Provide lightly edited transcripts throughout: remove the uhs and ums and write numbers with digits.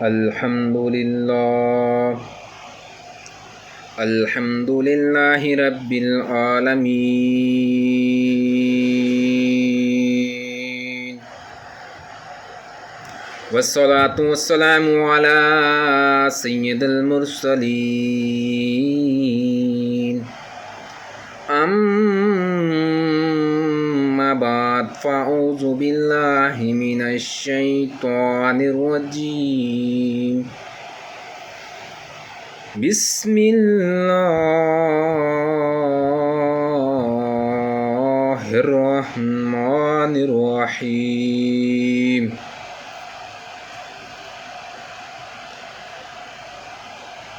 الحمد للہ رب العالمین والصلاة والسلام علی سید المرسلین اما بعد فاعوذ باللہ من الشیطان الرجیم بسم اللہ الرحمن الرحیم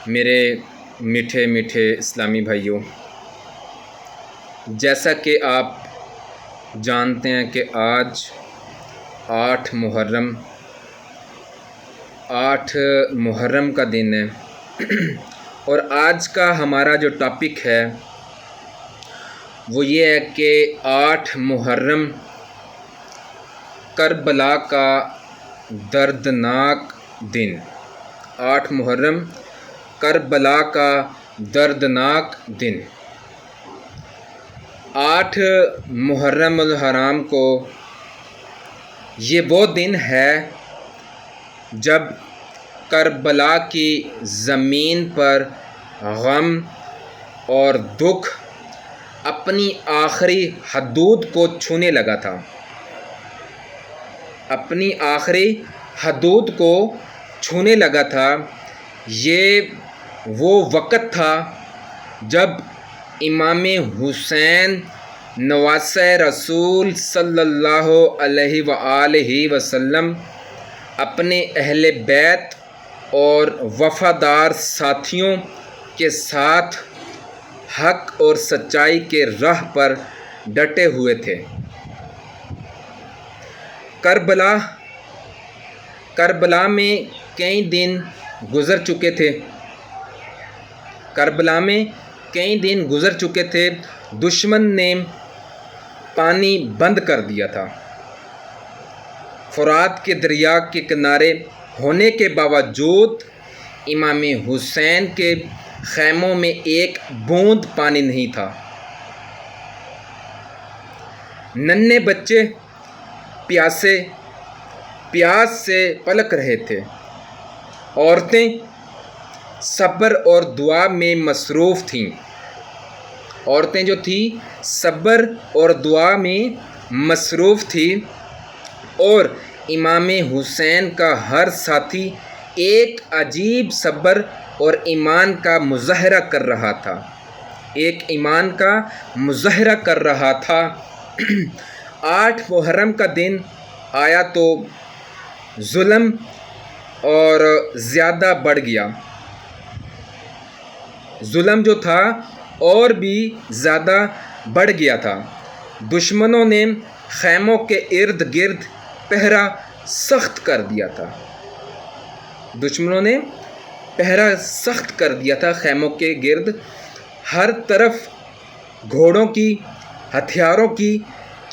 میرے میٹھے میٹھے اسلامی بھائیوں، جیسا کہ آپ جانتے ہیں کہ آج 8 محرم کا دن ہے، اور آج کا ہمارا جو ٹاپک ہے وہ یہ ہے کہ 8 محرم کربلا کا دردناک دن۔ 8 محرم کربلا کا دردناک دن۔ 8 محرم الحرام کو یہ وہ دن ہے جب کربلا کی زمین پر غم اور دکھ اپنی آخری حدود کو چھونے لگا تھا۔ اپنی آخری حدود کو چھونے لگا تھا۔ یہ وہ وقت تھا جب امام حسین نواسۂ رسول صلی اللہ علیہ وآلہ وسلم اپنے اہل بیت اور وفادار ساتھیوں کے ساتھ حق اور سچائی کے راہ پر ڈٹے ہوئے تھے۔ کربلا میں کئی دن گزر چکے تھے۔ دشمن نے پانی بند کر دیا تھا۔ فرات کے دریا کے کنارے ہونے کے باوجود امام حسین کے خیموں میں ایک بوند پانی نہیں تھا۔ ننھے بچے پیاس سے پلک رہے تھے۔ عورتیں صبر اور دعا میں مصروف تھیں۔ عورتیں جو تھیں صبر اور دعا میں مصروف تھیں، اور امام حسین کا ہر ساتھی ایک عجیب صبر اور ایمان کا مظاہرہ کر رہا تھا۔ 8 محرم کا دن آیا تو ظلم اور زیادہ بڑھ گیا۔ ظلم جو تھا اور بھی زیادہ بڑھ گیا تھا۔ دشمنوں نے خیموں کے ارد گرد پہرا سخت کر دیا تھا۔ خیموں کے گرد ہر طرف گھوڑوں کی، ہتھیاروں کی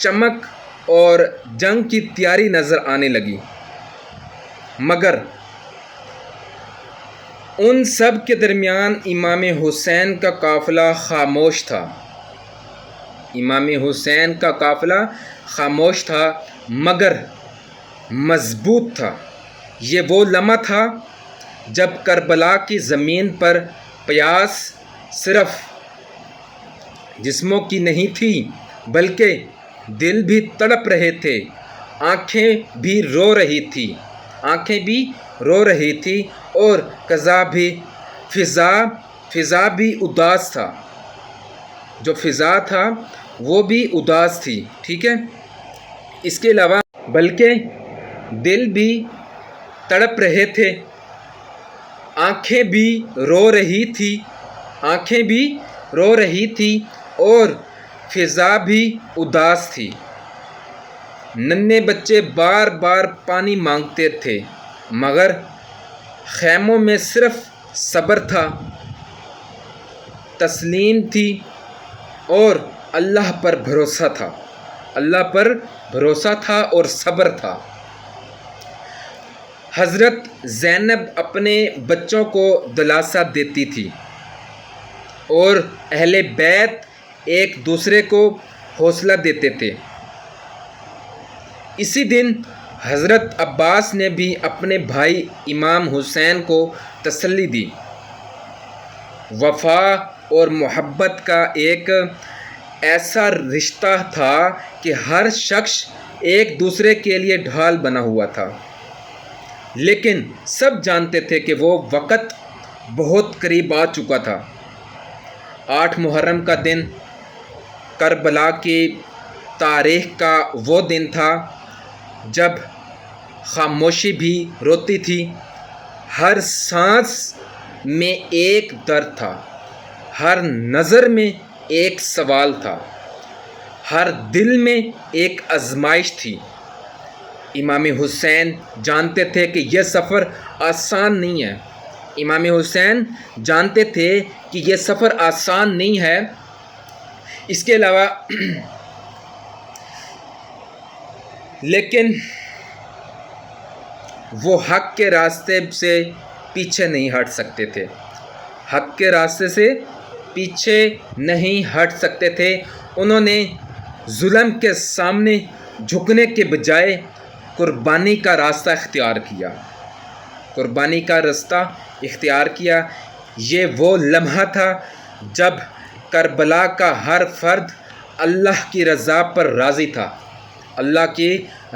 چمک اور جنگ کی تیاری نظر آنے لگی، مگر ان سب کے درمیان امام حسین کا قافلہ خاموش تھا مگر مضبوط تھا۔ یہ وہ لمحہ تھا جب کربلا کی زمین پر پیاس صرف جسموں کی نہیں تھی، بلکہ دل بھی تڑپ رہے تھے، آنکھیں بھی رو رہی تھی اور فضا بھی اداس تھا۔ جو فضا تھا وہ بھی اداس تھی، ٹھیک ہے۔ اس کے علاوہ بلکہ دل بھی تڑپ رہے تھے، آنکھیں بھی رو رہی تھی اور فضا بھی اداس تھی۔ ننھے بچے بار بار پانی مانگتے تھے، مگر خیموں میں صرف صبر تھا، تسلیم تھی اور اللہ پر بھروسہ تھا اور صبر تھا۔ حضرت زینب اپنے بچوں کو دلاسا دیتی تھی اور اہل بیت ایک دوسرے کو حوصلہ دیتے تھے۔ اسی دن حضرت عباس نے بھی اپنے بھائی امام حسین کو تسلی دی۔ وفا اور محبت کا ایک ایسا رشتہ تھا کہ ہر شخص ایک دوسرے کے لیے ڈھال بنا ہوا تھا، لیکن سب جانتے تھے کہ وہ وقت بہت قریب آ چکا تھا۔ 8 محرم کا دن کربلا کی تاریخ کا وہ دن تھا جب خاموشی بھی روتی تھی، ہر سانس میں ایک درد تھا، ہر نظر میں ایک سوال تھا، ہر دل میں ایک آزمائش تھی۔ امام حسین جانتے تھے کہ یہ سفر آسان نہیں ہے۔ امام حسین جانتے تھے کہ یہ سفر آسان نہیں ہے۔ اس کے علاوہ لیکن وہ حق کے راستے سے پیچھے نہیں ہٹ سکتے تھے، حق کے راستے سے پیچھے نہیں ہٹ سکتے تھے۔ انہوں نے ظلم کے سامنے جھکنے کے بجائے قربانی کا راستہ اختیار کیا، قربانی کا راستہ اختیار کیا۔ یہ وہ لمحہ تھا جب کربلا کا ہر فرد اللہ کی رضا پر راضی تھا، اللہ کی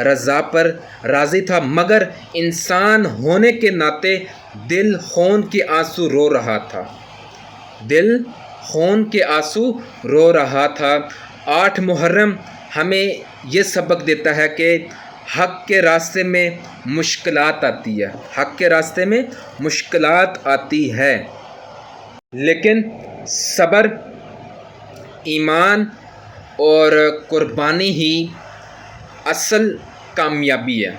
رضا پر راضی تھا، مگر انسان ہونے کے ناطے دل خون کے آنسو رو رہا تھا، دل خون کے آنسو رو رہا تھا۔ 8 محرم ہمیں یہ سبق دیتا ہے کہ حق کے راستے میں مشکلات آتی ہے، حق کے راستے میں مشکلات آتی ہے، لیکن صبر، ایمان اور قربانی ہی اصل کامیابی ہے۔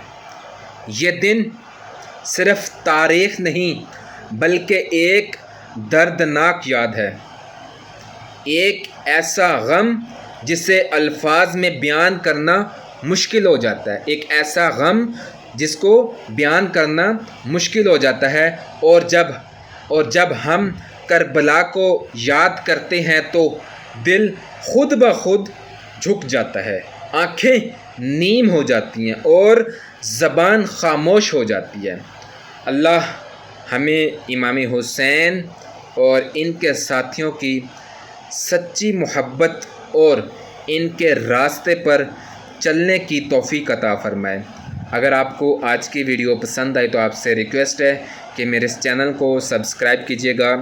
یہ دن صرف تاریخ نہیں بلکہ ایک دردناک یاد ہے، ایک ایسا غم جسے الفاظ میں بیان کرنا مشکل ہو جاتا ہے، ایک ایسا غم جس کو بیان کرنا مشکل ہو جاتا ہے۔ اور جب ہم کربلا کو یاد کرتے ہیں تو دل خود بخود جھک جاتا ہے، آنکھیں نیم ہو جاتی ہیں اور زبان خاموش ہو جاتی ہے۔ اللہ ہمیں امام حسین اور ان کے ساتھیوں کی سچی محبت اور ان کے راستے پر چلنے کی توفیق عطا فرمائے۔ اگر آپ کو آج کی ویڈیو پسند آئی تو آپ سے ریکویسٹ ہے کہ میرے اس چینل کو سبسکرائب کیجیے گا،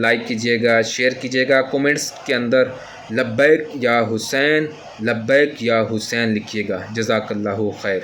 لائک کیجیے گا، شیئر کیجیے گا، کومنٹس کے اندر لبیک یا حسین، لبیک یا حسین لکھیے گا۔ جزاک اللہ خیر۔